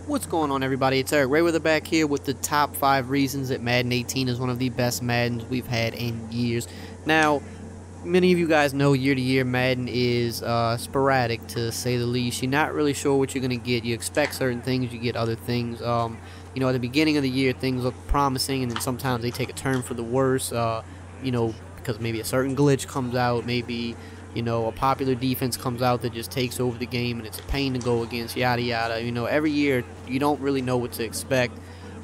What's going on, everybody? It's EricRayweather back here with the top 5 reasons that Madden 18 is one of the best Maddens we've had in years. Now, many of you guys know year to year Madden is sporadic, to say the least. You're not really sure what you're going to get. You expect certain things, you get other things. You know, at the beginning of the year, things look promising, and then sometimes they take a turn for the worse, you know, because maybe a certain glitch comes out, maybe, you know, a popular defense comes out that just takes over the game and it's a pain to go against, yada yada. You know, every year you don't really know what to expect.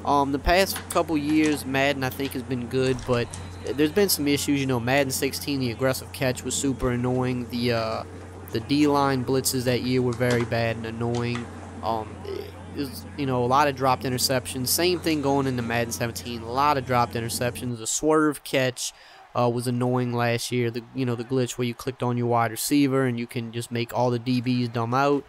The past couple years, Madden I think has been good, but there's been some issues. You know, Madden 16, the aggressive catch was super annoying. The D-line blitzes that year were very bad and annoying. There's, you know, a lot of dropped interceptions. Same thing going into Madden 17. A lot of dropped interceptions. The swerve catch was annoying last year. The glitch where you clicked on your wide receiver and you can just make all the DBs dumb out.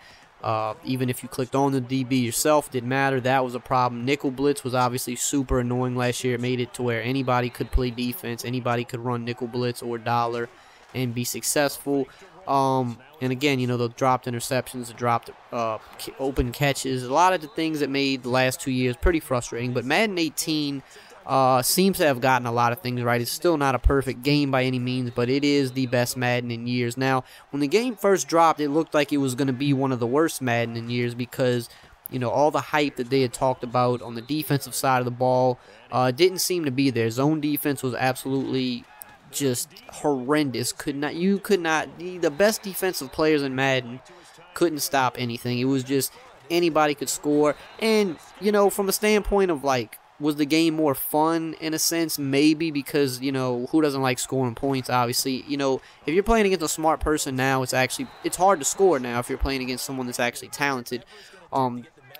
Even if you clicked on the DB yourself, didn't matter. That was a problem. Nickel blitz was obviously super annoying last year. It made it to where anybody could play defense, anybody could run nickel blitz or dollar and be successful. And again, you know, the dropped interceptions, the dropped open catches, a lot of the things that made the last 2 years pretty frustrating. But Madden 18 seems to have gotten a lot of things right. It's still not a perfect game by any means, but it is the best Madden in years. Now, when the game first dropped, it looked like it was going to be one of the worst Madden in years because, you know, all the hype that they had talked about on the defensive side of the ball didn't seem to be there. Zone defense was absolutely just horrendous. The best defensive players in Madden couldn't stop anything. It was just anybody could score. And, you know, from a standpoint of, like, was the game more fun in a sense? Maybe, because, you know, who doesn't like scoring points, obviously. You know, if you're playing against a smart person now, it's hard to score now if you're playing against someone that's actually talented.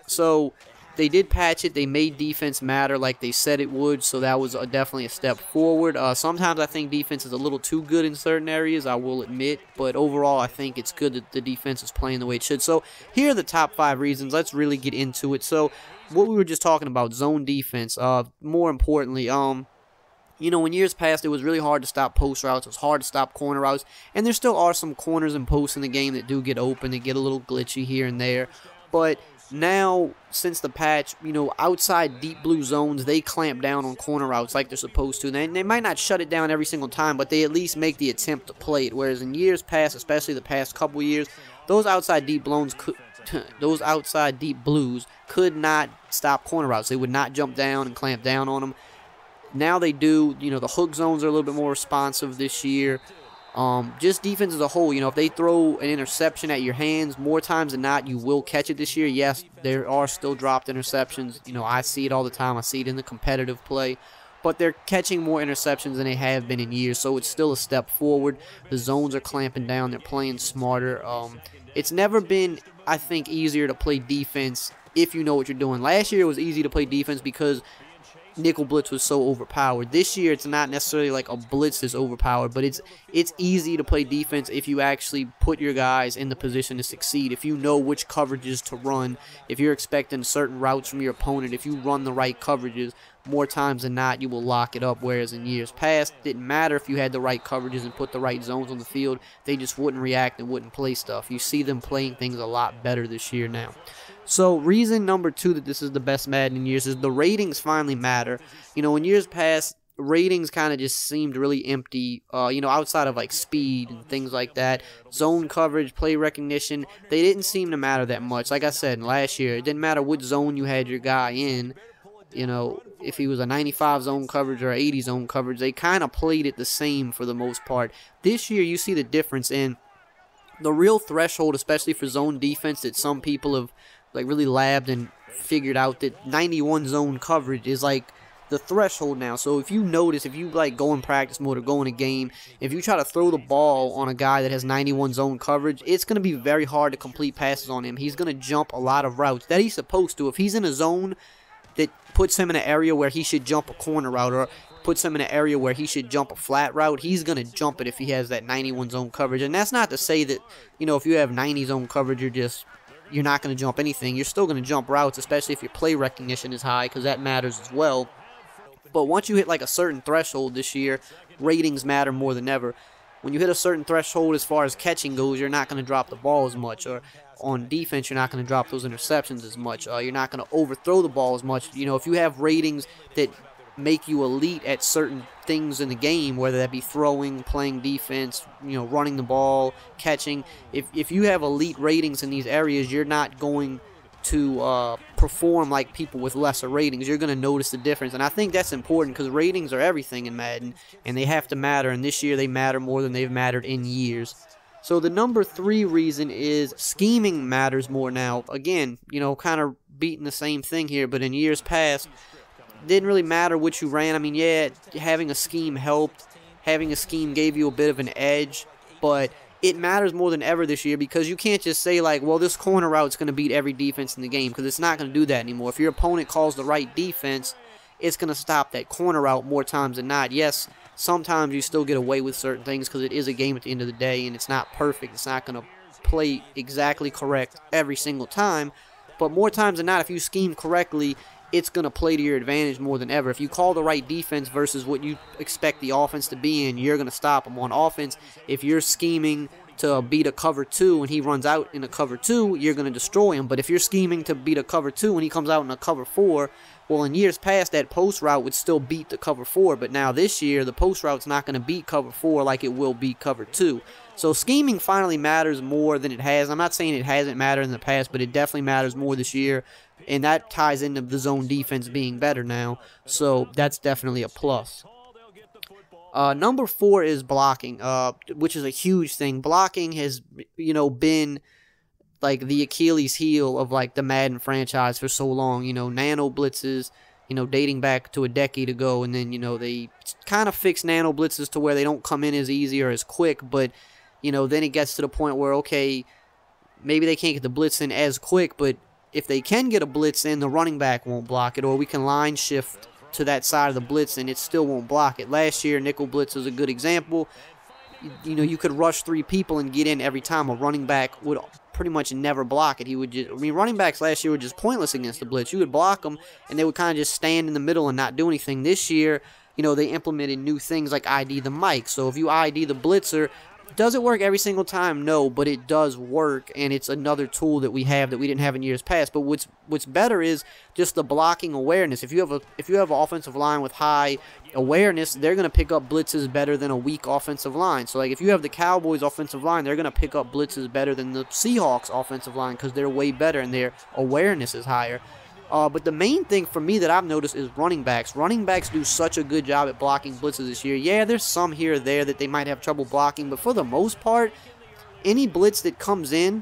So they did patch it. They made defense matter like they said it would, so that was definitely a step forward. Sometimes I think defense is a little too good in certain areas, I will admit, but overall I think it's good that the defense is playing the way it should. So here are the top 5 reasons. Let's really get into it. So what we were just talking about, zone defense, more importantly, you know, in years past, it was really hard to stop post routes. It was hard to stop corner routes. And there still are some corners and posts in the game that do get open. They get a little glitchy here and there. But now, since the patch, you know, outside deep blue zones, they clamp down on corner routes like they're supposed to. And they might not shut it down every single time, but they at least make the attempt to play it. Whereas in years past, especially the past couple years, those outside deep blues could not stop corner routes. They would not jump down and clamp down on them. Now they do. You know, the hook zones are a little bit more responsive this year. Just defense as a whole, you know, if they throw an interception at your hands, more times than not, you will catch it this year. Yes, there are still dropped interceptions. You know, I see it all the time. I see it in the competitive play. But they're catching more interceptions than they have been in years, so it's still a step forward. The zones are clamping down. They're playing smarter. It's never been, I think, easier to play defense if you know what you're doing. Last year it was easy to play defense because nickel blitz was so overpowered. This year it's not necessarily like a blitz that's overpowered, but it's easy to play defense if you actually put your guys in the position to succeed. If you know which coverages to run, if you're expecting certain routes from your opponent, if you run the right coverages, more times than not you will lock it up. Whereas in years past, it didn't matter if you had the right coverages and put the right zones on the field, they just wouldn't react and wouldn't play stuff. You see them playing things a lot better this year now. So reason number 2 that this is the best Madden in years is the ratings finally matter. You know, in years past, ratings kind of just seemed really empty, you know, outside of like speed and things like that. Zone coverage, play recognition, they didn't seem to matter that much. Like I said, last year, it didn't matter what zone you had your guy in. You know, if he was a 95 zone coverage or 80 zone coverage, they kind of played it the same for the most part. This year, you see the difference in the real threshold, especially for zone defense, that some people have like really labbed and figured out that 91 zone coverage is like the threshold now. So if you notice, if you like go in practice mode or go in a game, if you try to throw the ball on a guy that has 91 zone coverage, it's going to be very hard to complete passes on him. He's going to jump a lot of routes that he's supposed to. If he's in a zone that puts him in an area where he should jump a corner route or puts him in an area where he should jump a flat route, he's going to jump it if he has that 91 zone coverage. And that's not to say that, you know, if you have 90 zone coverage, you're not going to jump anything. You're still going to jump routes, especially if your play recognition is high, because that matters as well. But once you hit like a certain threshold this year, ratings matter more than ever. When you hit a certain threshold as far as catching goes, you're not going to drop the ball as much. on defense, you're not going to drop those interceptions as much. You're not going to overthrow the ball as much. You know, if you have ratings that make you elite at certain things in the game, whether that be throwing, playing defense, you know, running the ball, catching. If you have elite ratings in these areas, you're not going to perform like people with lesser ratings. You're going to notice the difference, and I think that's important because ratings are everything in Madden, and they have to matter, and this year they matter more than they've mattered in years. So the number 3 reason is scheming matters more now. Again, you know, kind of beating the same thing here, but in years past, didn't really matter what you ran. I mean, yeah, having a scheme helped. Having a scheme gave you a bit of an edge, but it matters more than ever this year because you can't just say, like, well, this corner route's going to beat every defense in the game, because it's not going to do that anymore. If your opponent calls the right defense, it's going to stop that corner route more times than not. Yes, sometimes you still get away with certain things because it is a game at the end of the day, and it's not perfect. It's not going to play exactly correct every single time, but more times than not, if you scheme correctly, it's going to play to your advantage more than ever. If you call the right defense versus what you expect the offense to be in, you're going to stop them. On offense, if you're scheming to beat a cover 2 and he runs out in a cover 2, you're going to destroy him. But if you're scheming to beat a cover 2 and he comes out in a cover 4, well, in years past, that post route would still beat the cover 4. But now this year, the post route's not going to beat cover 4 like it will beat cover 2. So scheming finally matters more than it has. I'm not saying it hasn't mattered in the past, but it definitely matters more this year. And that ties into the zone defense being better now. So that's definitely a plus. Number 4 is blocking, which is a huge thing. Blocking has, you know, been like the Achilles heel of like the Madden franchise for so long. You know, nano blitzes, you know, dating back to a decade ago, and then, you know, they kind of fixed nano blitzes to where they don't come in as easy or as quick, but, you know, then it gets to the point where, okay, maybe they can't get the blitz in as quick, but if they can get a blitz in, the running back won't block it, or we can line shift to that side of the blitz and it still won't block it. Last year, nickel blitz is a good example. You know, you could rush 3 people and get in every time. A running back would pretty much never block it. He would just, I mean, running backs last year were just pointless against the blitz. You would block them, and they would kind of just stand in the middle and not do anything. This year, you know, they implemented new things like ID the mic. So if you ID the blitzer, does it work every single time? No, but it does work, and it's another tool that we have that we didn't have in years past. But what's better is just the blocking awareness. If you have an offensive line with high awareness, they're going to pick up blitzes better than a weak offensive line. So like if you have the Cowboys offensive line, they're going to pick up blitzes better than the Seahawks offensive line because they're way better and their awareness is higher. But the main thing for me that I've noticed is running backs. Running backs do such a good job at blocking blitzes this year. Yeah, there's some here or there that they might have trouble blocking, but for the most part, any blitz that comes in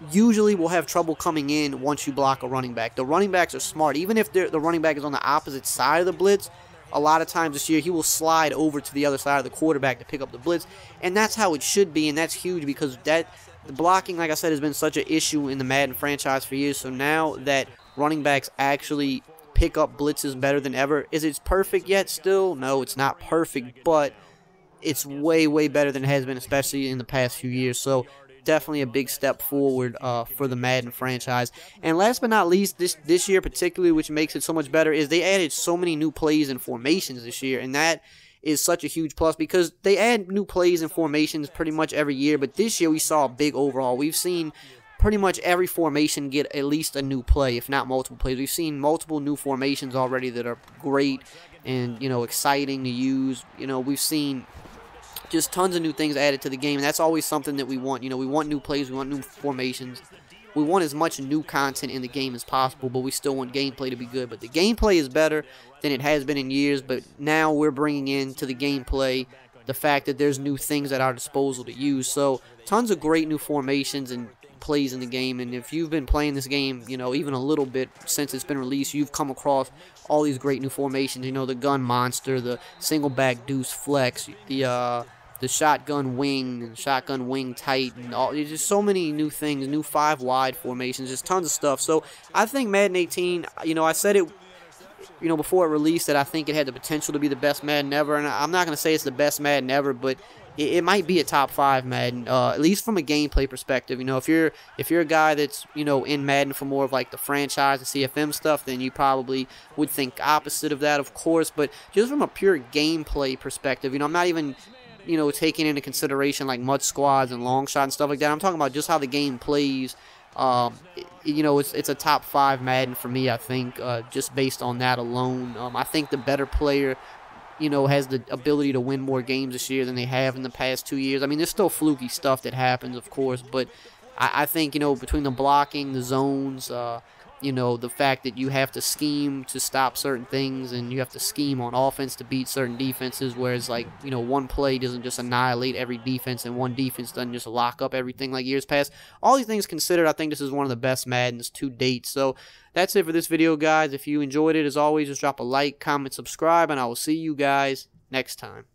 usually will have trouble coming in once you block a running back. The running backs are smart. Even if the running back is on the opposite side of the blitz, a lot of times this year he will slide over to the other side of the quarterback to pick up the blitz, and that's how it should be, and that's huge because the blocking, like I said, has been such an issue in the Madden franchise for years. So now that running backs actually pick up blitzes better than ever, is it perfect yet still? No, it's not perfect, but it's way, way better than it has been, especially in the past few years. So definitely a big step forward for the Madden franchise. And last but not least, this year particularly, which makes it so much better, is they added so many new plays and formations this year, and that is such a huge plus because they add new plays and formations pretty much every year, but this year we saw a big overhaul. We've seen pretty much every formation get at least a new play, if not multiple plays. We've seen multiple new formations already that are great and, you know, exciting to use. You know, we've seen just tons of new things added to the game, and that's always something that we want. You know, we want new plays, we want new formations. We want as much new content in the game as possible, but we still want gameplay to be good. But the gameplay is better than it has been in years, but now we're bringing into the gameplay the fact that there's new things at our disposal to use. So tons of great new formations and plays in the game, and if you've been playing this game, you know, even a little bit since it's been released, you've come across all these great new formations. You know, the gun monster, the single back deuce flex, the shotgun wing, and shotgun wing tight, and all. There's just so many new things, new 5 wide formations, just tons of stuff. So I think Madden 18, you know, I said it, you know, before it released that I think it had the potential to be the best Madden ever, and I'm not going to say it's the best Madden ever, but it might be a top 5 Madden, at least from a gameplay perspective. You know, if you're a guy that's, you know, in Madden for more of like the franchise and CFM stuff, then you probably would think opposite of that, of course. But just from a pure gameplay perspective, you know, I'm not even taking into consideration like mud squads and long shot and stuff like that. I'm talking about just how the game plays. It's a top 5 Madden for me, I think, just based on that alone. I think the better player, has the ability to win more games this year than they have in the past 2 years. I mean, there's still fluky stuff that happens, of course, but I think, between the blocking, the zones, the fact that you have to scheme to stop certain things and you have to scheme on offense to beat certain defenses, whereas, like, one play doesn't just annihilate every defense and one defense doesn't just lock up everything like years past. All these things considered, I think this is one of the best Maddens to date. So that's it for this video, guys. If you enjoyed it, as always, just drop a like, comment, subscribe, and I will see you guys next time.